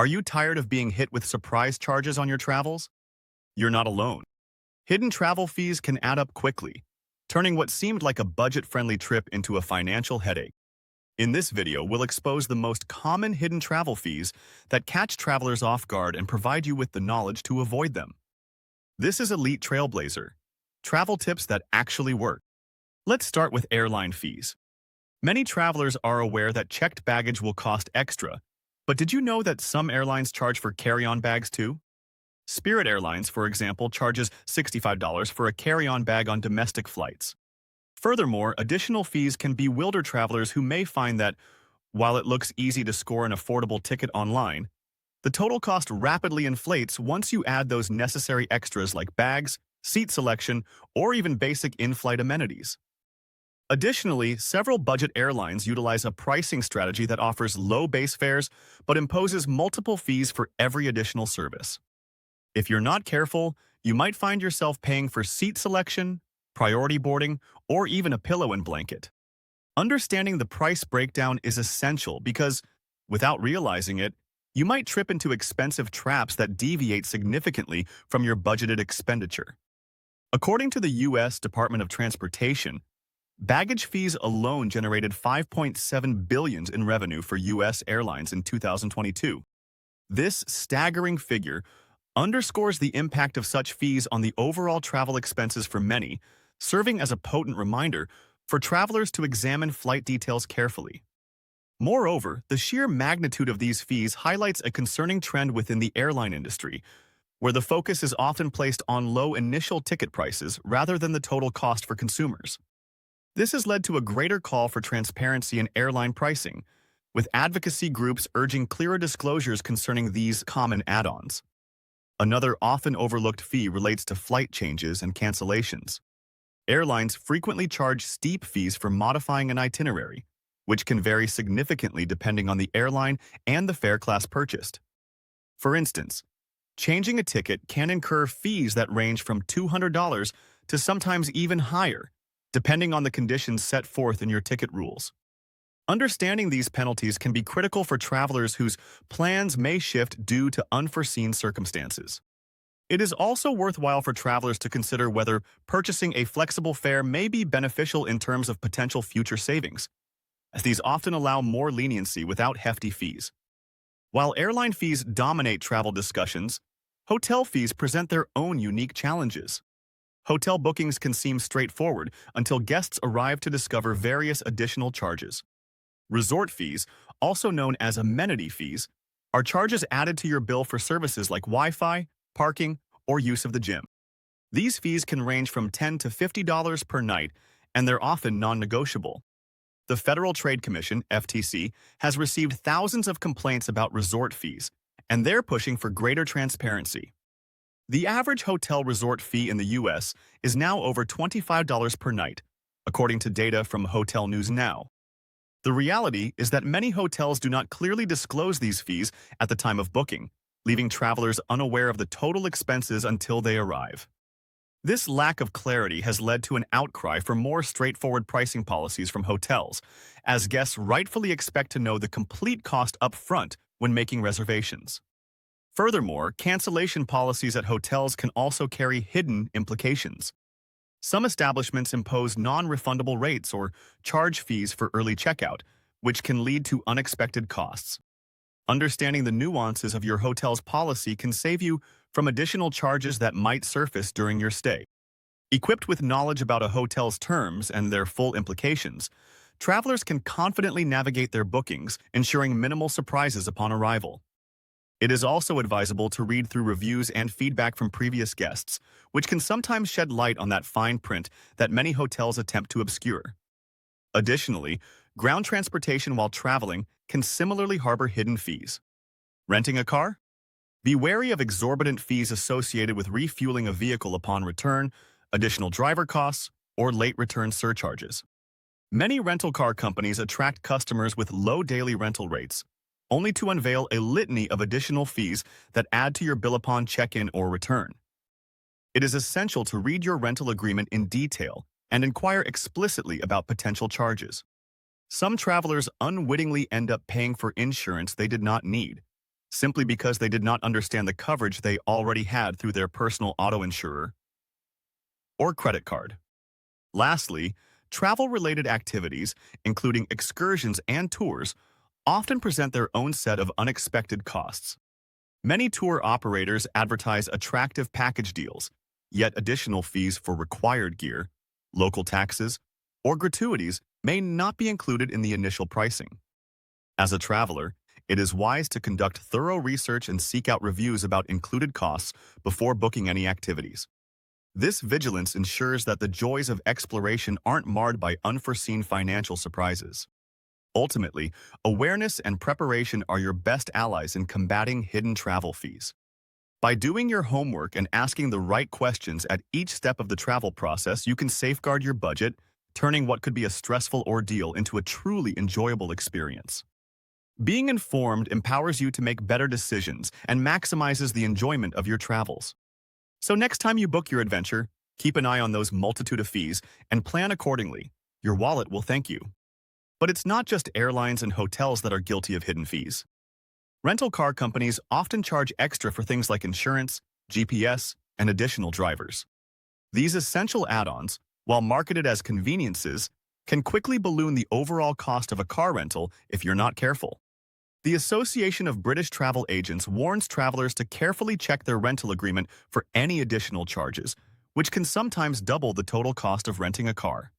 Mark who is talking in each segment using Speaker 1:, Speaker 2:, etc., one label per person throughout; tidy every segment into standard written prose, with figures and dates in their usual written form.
Speaker 1: Are you tired of being hit with surprise charges on your travels? You're not alone. Hidden travel fees can add up quickly, turning what seemed like a budget-friendly trip into a financial headache. In this video, we'll expose the most common hidden travel fees that catch travelers off guard and provide you with the knowledge to avoid them. This is Elite Trailblazer, travel tips that actually work. Let's start with airline fees. Many travelers are aware that checked baggage will cost extra, but did you know that some airlines charge for carry-on bags too? Spirit Airlines, for example, charges $65 for a carry-on bag on domestic flights. Furthermore, additional fees can bewilder travelers who may find that, while it looks easy to score an affordable ticket online, the total cost rapidly inflates once you add those necessary extras like bags, seat selection, or even basic in-flight amenities. Additionally, several budget airlines utilize a pricing strategy that offers low base fares but imposes multiple fees for every additional service. If you're not careful, you might find yourself paying for seat selection, priority boarding, or even a pillow and blanket. Understanding the price breakdown is essential because, without realizing it, you might trip into expensive traps that deviate significantly from your budgeted expenditure. According to the U.S. Department of Transportation, baggage fees alone generated $5.7 billion in revenue for U.S. airlines in 2022. This staggering figure underscores the impact of such fees on the overall travel expenses for many, serving as a potent reminder for travelers to examine flight details carefully. Moreover, the sheer magnitude of these fees highlights a concerning trend within the airline industry, where the focus is often placed on low initial ticket prices rather than the total cost for consumers. This has led to a greater call for transparency in airline pricing, with advocacy groups urging clearer disclosures concerning these common add-ons. Another often overlooked fee relates to flight changes and cancellations. Airlines frequently charge steep fees for modifying an itinerary, which can vary significantly depending on the airline and the fare class purchased. For instance, changing a ticket can incur fees that range from $200 to sometimes even higher, depending on the conditions set forth in your ticket rules. Understanding these penalties can be critical for travelers whose plans may shift due to unforeseen circumstances. It is also worthwhile for travelers to consider whether purchasing a flexible fare may be beneficial in terms of potential future savings, as these often allow more leniency without hefty fees. While airline fees dominate travel discussions, hotel fees present their own unique challenges. Hotel bookings can seem straightforward until guests arrive to discover various additional charges. Resort fees, also known as amenity fees, are charges added to your bill for services like Wi-Fi, parking, or use of the gym. These fees can range from $10 to $50 per night, and they're often non-negotiable. The Federal Trade Commission, FTC, has received thousands of complaints about resort fees, and they're pushing for greater transparency. The average hotel resort fee in the U.S. is now over $25 per night, according to data from Hotel News Now. The reality is that many hotels do not clearly disclose these fees at the time of booking, leaving travelers unaware of the total expenses until they arrive. This lack of clarity has led to an outcry for more straightforward pricing policies from hotels, as guests rightfully expect to know the complete cost up front when making reservations. Furthermore, cancellation policies at hotels can also carry hidden implications. Some establishments impose non-refundable rates or charge fees for early checkout, which can lead to unexpected costs. Understanding the nuances of your hotel's policy can save you from additional charges that might surface during your stay. Equipped with knowledge about a hotel's terms and their full implications, travelers can confidently navigate their bookings, ensuring minimal surprises upon arrival. It is also advisable to read through reviews and feedback from previous guests, which can sometimes shed light on that fine print that many hotels attempt to obscure. Additionally, ground transportation while traveling can similarly harbor hidden fees. Renting a car? Be wary of exorbitant fees associated with refueling a vehicle upon return, additional driver costs, or late return surcharges. Many rental car companies attract customers with low daily rental rates, only to unveil a litany of additional fees that add to your bill upon check-in or return. It is essential to read your rental agreement in detail and inquire explicitly about potential charges. Some travelers unwittingly end up paying for insurance they did not need, simply because they did not understand the coverage they already had through their personal auto insurer or credit card. Lastly, travel-related activities, including excursions and tours, often present their own set of unexpected costs. Many tour operators advertise attractive package deals, yet additional fees for required gear, local taxes, or gratuities may not be included in the initial pricing. As a traveler, it is wise to conduct thorough research and seek out reviews about included costs before booking any activities. This vigilance ensures that the joys of exploration aren't marred by unforeseen financial surprises. Ultimately, awareness and preparation are your best allies in combating hidden travel fees. By doing your homework and asking the right questions at each step of the travel process, you can safeguard your budget, turning what could be a stressful ordeal into a truly enjoyable experience. Being informed empowers you to make better decisions and maximizes the enjoyment of your travels. So next time you book your adventure, keep an eye on those multitude of fees and plan accordingly. Your wallet will thank you. But it's not just airlines and hotels that are guilty of hidden fees. Rental car companies often charge extra for things like insurance, GPS, and additional drivers. These essential add-ons, while marketed as conveniences, can quickly balloon the overall cost of a car rental if you're not careful. The Association of British Travel Agents warns travelers to carefully check their rental agreement for any additional charges, which can sometimes double the total cost of renting a car.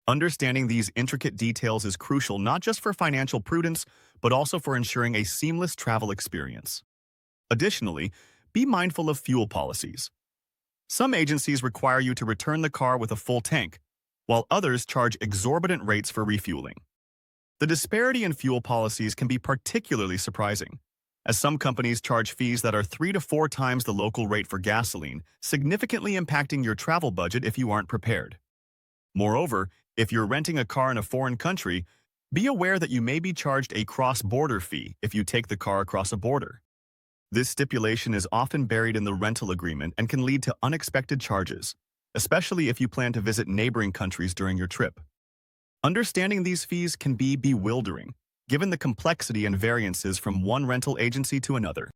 Speaker 1: Understanding these intricate details is crucial not just for financial prudence, but also for ensuring a seamless travel experience. Additionally, be mindful of fuel policies. Some agencies require you to return the car with a full tank, while others charge exorbitant rates for refueling. The disparity in fuel policies can be particularly surprising, as some companies charge fees that are 3 to 4 times the local rate for gasoline, significantly impacting your travel budget if you aren't prepared. Moreover, if you're renting a car in a foreign country, be aware that you may be charged a cross-border fee if you take the car across a border. This stipulation is often buried in the rental agreement and can lead to unexpected charges, especially if you plan to visit neighboring countries during your trip. Understanding these fees can be bewildering, given the complexity and variances from one rental agency to another.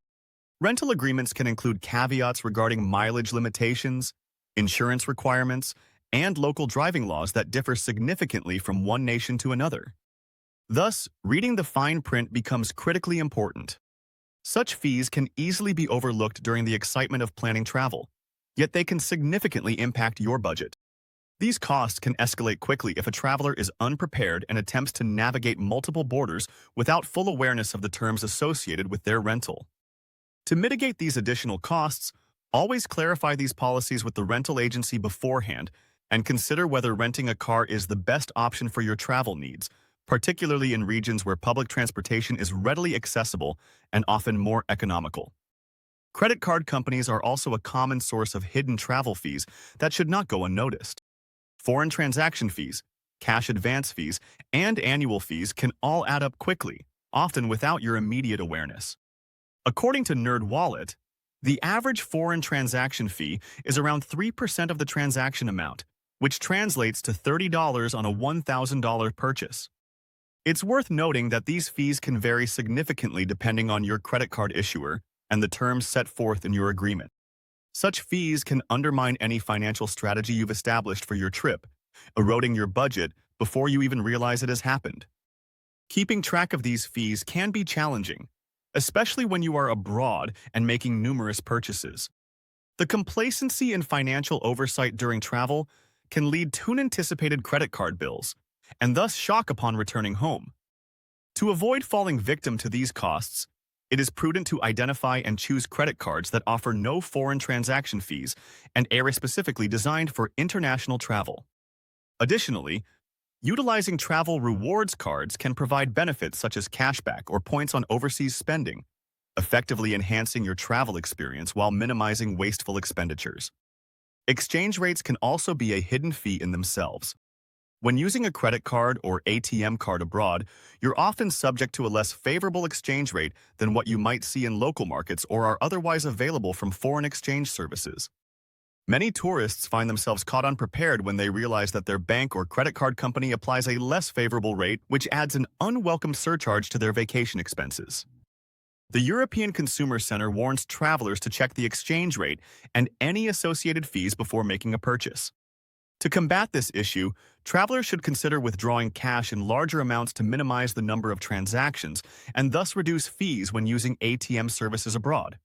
Speaker 1: Rental agreements can include caveats regarding mileage limitations, insurance requirements, and local driving laws that differ significantly from one nation to another. Thus, reading the fine print becomes critically important. Such fees can easily be overlooked during the excitement of planning travel, yet they can significantly impact your budget. These costs can escalate quickly if a traveler is unprepared and attempts to navigate multiple borders without full awareness of the terms associated with their rental. To mitigate these additional costs, always clarify these policies with the rental agency beforehand and consider whether renting a car is the best option for your travel needs, particularly in regions where public transportation is readily accessible and often more economical. Credit card companies are also a common source of hidden travel fees that should not go unnoticed. Foreign transaction fees, cash advance fees, and annual fees can all add up quickly, often without your immediate awareness. According to NerdWallet, the average foreign transaction fee is around 3% of the transaction amount, which translates to $30 on a $1,000 purchase. It's worth noting that these fees can vary significantly depending on your credit card issuer and the terms set forth in your agreement. Such fees can undermine any financial strategy you've established for your trip, eroding your budget before you even realize it has happened. Keeping track of these fees can be challenging, especially when you are abroad and making numerous purchases. The complacency in financial oversight during travel can lead to unanticipated credit card bills, and thus shock upon returning home. To avoid falling victim to these costs, it is prudent to identify and choose credit cards that offer no foreign transaction fees and are specifically designed for international travel. Additionally, utilizing travel rewards cards can provide benefits such as cashback or points on overseas spending, effectively enhancing your travel experience while minimizing wasteful expenditures. Exchange rates can also be a hidden fee in themselves. When using a credit card or ATM card abroad, you're often subject to a less favorable exchange rate than what you might see in local markets or are otherwise available from foreign exchange services. Many tourists find themselves caught unprepared when they realize that their bank or credit card company applies a less favorable rate, which adds an unwelcome surcharge to their vacation expenses. The European Consumer Center warns travelers to check the exchange rate and any associated fees before making a purchase. To combat this issue, travelers should consider withdrawing cash in larger amounts to minimize the number of transactions and thus reduce fees when using ATM services abroad.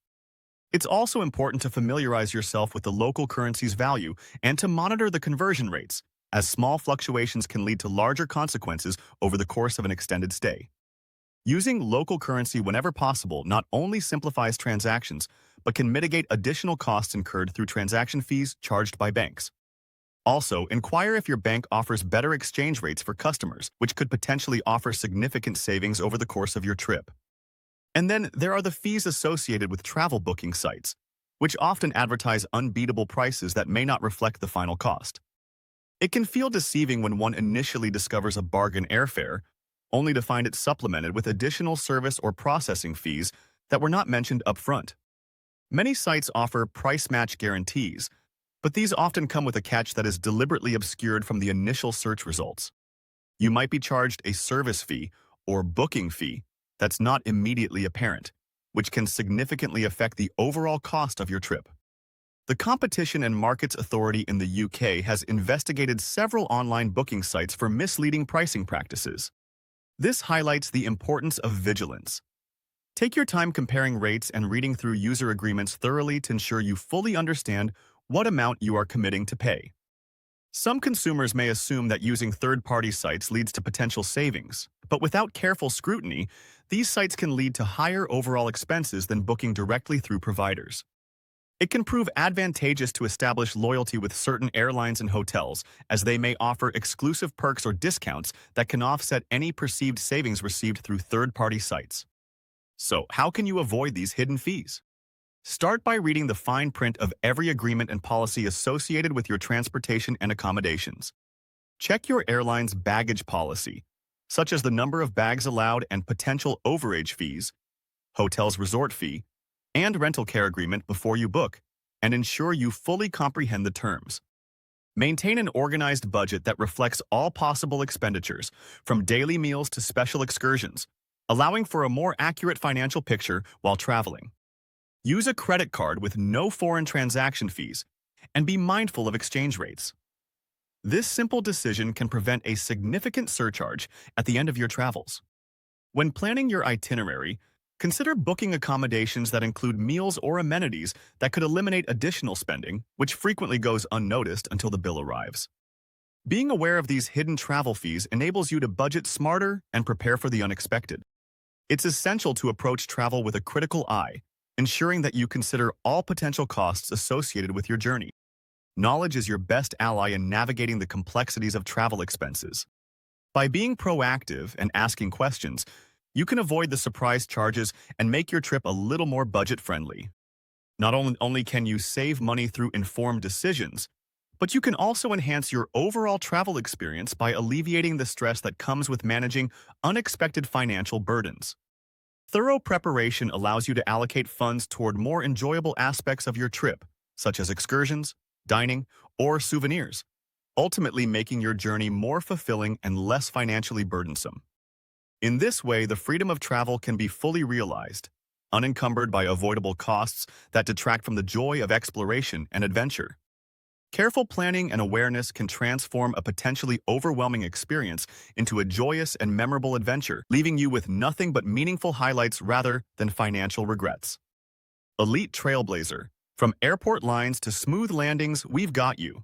Speaker 1: It's also important to familiarize yourself with the local currency's value and to monitor the conversion rates, as small fluctuations can lead to larger consequences over the course of an extended stay. Using local currency whenever possible not only simplifies transactions, but can mitigate additional costs incurred through transaction fees charged by banks. Also, inquire if your bank offers better exchange rates for customers, which could potentially offer significant savings over the course of your trip. And then there are the fees associated with travel booking sites, which often advertise unbeatable prices that may not reflect the final cost. It can feel deceiving when one initially discovers a bargain airfare, only to find it supplemented with additional service or processing fees that were not mentioned upfront. Many sites offer price match guarantees, but these often come with a catch that is deliberately obscured from the initial search results. You might be charged a service fee or booking fee that's not immediately apparent, which can significantly affect the overall cost of your trip. The Competition and Markets Authority in the UK has investigated several online booking sites for misleading pricing practices. This highlights the importance of vigilance. Take your time comparing rates and reading through user agreements thoroughly to ensure you fully understand what amount you are committing to pay. Some consumers may assume that using third-party sites leads to potential savings, but without careful scrutiny, these sites can lead to higher overall expenses than booking directly through providers. It can prove advantageous to establish loyalty with certain airlines and hotels, as they may offer exclusive perks or discounts that can offset any perceived savings received through third-party sites. So, how can you avoid these hidden fees? Start by reading the fine print of every agreement and policy associated with your transportation and accommodations. Check your airline's baggage policy, such as the number of bags allowed and potential overage fees, hotel's resort fee, and rental care agreement before you book, and ensure you fully comprehend the terms. Maintain an organized budget that reflects all possible expenditures, from daily meals to special excursions, allowing for a more accurate financial picture while traveling. Use a credit card with no foreign transaction fees, and be mindful of exchange rates. This simple decision can prevent a significant surcharge at the end of your travels. When planning your itinerary, consider booking accommodations that include meals or amenities that could eliminate additional spending, which frequently goes unnoticed until the bill arrives. Being aware of these hidden travel fees enables you to budget smarter and prepare for the unexpected. It's essential to approach travel with a critical eye, ensuring that you consider all potential costs associated with your journey. Knowledge is your best ally in navigating the complexities of travel expenses. By being proactive and asking questions, you can avoid the surprise charges and make your trip a little more budget-friendly. Not only can you save money through informed decisions, but you can also enhance your overall travel experience by alleviating the stress that comes with managing unexpected financial burdens. Thorough preparation allows you to allocate funds toward more enjoyable aspects of your trip, such as excursions, dining, or souvenirs, ultimately making your journey more fulfilling and less financially burdensome. In this way, the freedom of travel can be fully realized, unencumbered by avoidable costs that detract from the joy of exploration and adventure. Careful planning and awareness can transform a potentially overwhelming experience into a joyous and memorable adventure, leaving you with nothing but meaningful highlights rather than financial regrets. Elite Trailblazer. From airport lines to smooth landings, we've got you.